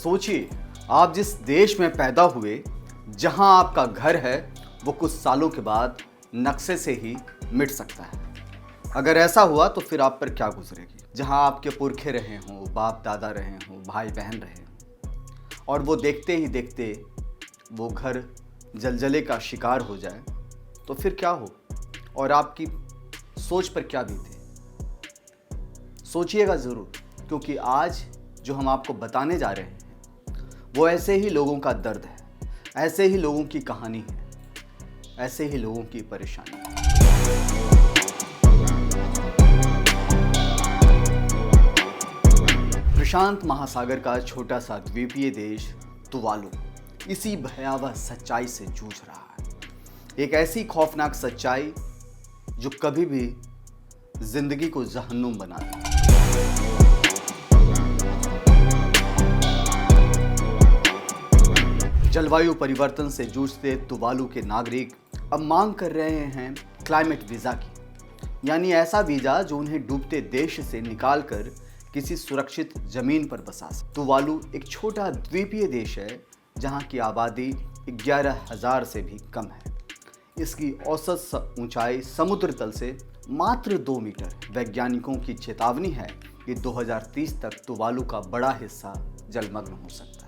सोचिए, आप जिस देश में पैदा हुए, जहां आपका घर है, वो कुछ सालों के बाद नक्शे से ही मिट सकता है। अगर ऐसा हुआ तो फिर आप पर क्या गुजरेगी? जहां आपके पुरखे रहे हों, बाप दादा रहे हों, भाई बहन रहे हों, और वो देखते ही देखते वो घर जलजले का शिकार हो जाए, तो फिर क्या हो और आपकी सोच पर क्या बीते? सोचिएगा ज़रूर, क्योंकि आज जो हम आपको बताने जा रहे हैं वो ऐसे ही लोगों का दर्द है, ऐसे ही लोगों की कहानी है, ऐसे ही लोगों की परेशानी है। प्रशांत महासागर का छोटा सा द्वीपीय देश तुवालू इसी भयावह सच्चाई से जूझ रहा है। एक ऐसी खौफनाक सच्चाई जो कभी भी जिंदगी को जहन्नुम बना दे। जलवायु परिवर्तन से जूझते तुवालू के नागरिक अब मांग कर रहे हैं क्लाइमेट वीज़ा की, यानी ऐसा वीज़ा जो उन्हें डूबते देश से निकालकर किसी सुरक्षित जमीन पर बसा सके। तुवालू एक छोटा द्वीपीय देश है जहां की आबादी 11,000 से भी कम है। इसकी औसत ऊंचाई समुद्र तल से मात्र 2 मीटर। वैज्ञानिकों की चेतावनी है कि 2030 तक तुवालू का बड़ा हिस्सा जलमग्न हो सकता है।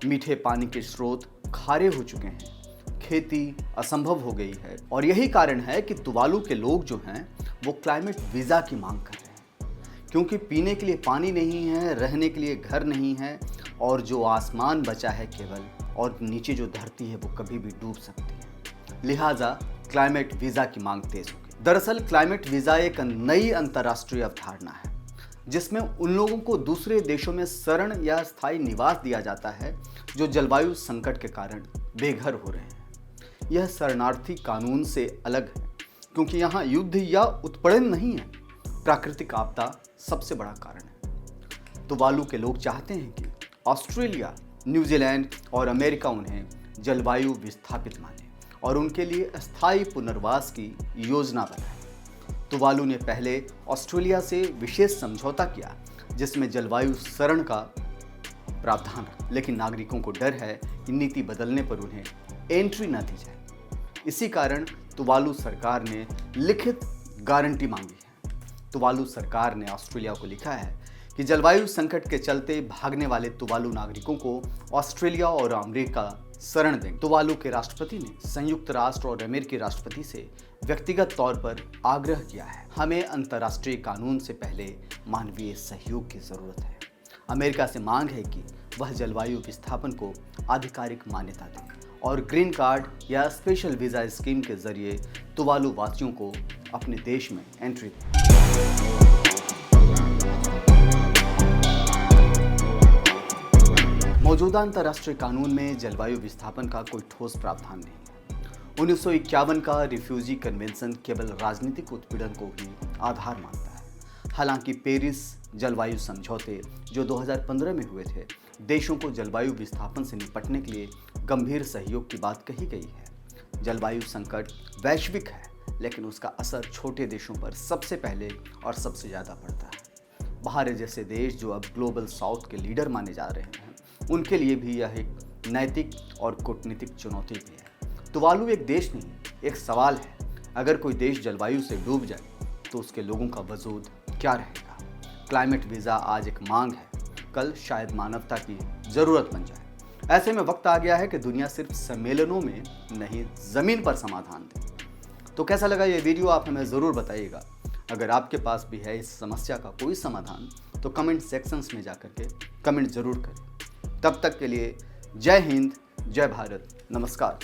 मीठे पानी के स्रोत खारे हो चुके हैं, खेती असंभव हो गई है, और यही कारण है कि तुवालू के लोग जो हैं वो क्लाइमेट वीज़ा की मांग कर रहे हैं, क्योंकि पीने के लिए पानी नहीं है, रहने के लिए घर नहीं है, और जो आसमान बचा है केवल, और नीचे जो धरती है वो कभी भी डूब सकती है। लिहाजा क्लाइमेट वीज़ा की मांग तेज हो गई। दरअसल क्लाइमेट वीज़ा एक नई अंतर्राष्ट्रीय अवधारणा है जिसमें उन लोगों को दूसरे देशों में शरण या स्थायी निवास दिया जाता है जो जलवायु संकट के कारण बेघर हो रहे हैं। यह शरणार्थी कानून से अलग है क्योंकि यहाँ युद्ध या उत्पीड़न नहीं है, प्राकृतिक आपदा सबसे बड़ा कारण है। तुवालू के लोग चाहते हैं कि ऑस्ट्रेलिया, न्यूजीलैंड और अमेरिका उन्हें जलवायु विस्थापित माने और उनके लिए अस्थायी पुनर्वास की योजना बनाए। तुवालू ने पहले ऑस्ट्रेलिया से विशेष समझौता किया जिसमें जलवायु शरण का प्रावधान है, लेकिन नागरिकों को डर है कि नीति बदलने पर उन्हें एंट्री न दी जाए। इसी कारण तुवालू सरकार ने लिखित गारंटी मांगी है। तुवालू सरकार ने ऑस्ट्रेलिया को लिखा है कि जलवायु संकट के चलते भागने वाले तुवालू नागरिकों को ऑस्ट्रेलिया और अमेरिका शरण देंगे। तुवालू के राष्ट्रपति ने संयुक्त राष्ट्र और अमेरिकी राष्ट्रपति से व्यक्तिगत तौर पर आग्रह किया है, हमें अंतर्राष्ट्रीय कानून से पहले मानवीय सहयोग की जरूरत है। अमेरिका से मांग है कि वह जलवायु विस्थापन को आधिकारिक मान्यता दे और ग्रीन कार्ड या स्पेशल वीज़ा स्कीम के जरिए तुवालू वासियों को अपने देश में एंट्री दे। मौजूदा अंतर्राष्ट्रीय कानून में जलवायु विस्थापन का कोई ठोस प्रावधान नहीं है। 1951 का रिफ्यूजी कन्वेंशन केवल राजनीतिक उत्पीड़न को ही आधार मानता है। हालांकि पेरिस जलवायु समझौते जो 2015 में हुए थे, देशों को जलवायु विस्थापन से निपटने के लिए गंभीर सहयोग की बात कही गई है। जलवायु संकट वैश्विक है, लेकिन उसका असर छोटे देशों पर सबसे पहले और सबसे ज़्यादा पड़ता है। भारत जैसे देश जो अब ग्लोबल साउथ के लीडर माने जा रहे हैं, उनके लिए भी यह एक नैतिक और कूटनीतिक चुनौती भी है। तुवालू एक देश नहीं, एक सवाल है। अगर कोई देश जलवायु से डूब जाए तो उसके लोगों का वजूद क्या रहेगा? क्लाइमेट वीज़ा आज एक मांग है, कल शायद मानवता की ज़रूरत बन जाए। ऐसे में वक्त आ गया है कि दुनिया सिर्फ सम्मेलनों में नहीं, ज़मीन पर समाधान दे। तो कैसा लगा ये वीडियो, आप हमें ज़रूर बताइएगा। अगर आपके पास भी है इस समस्या का कोई समाधान तो कमेंट सेक्शंस में जाकर के कमेंट ज़रूर करें। तब तक के लिए जय हिंद, जय भारत, नमस्कार।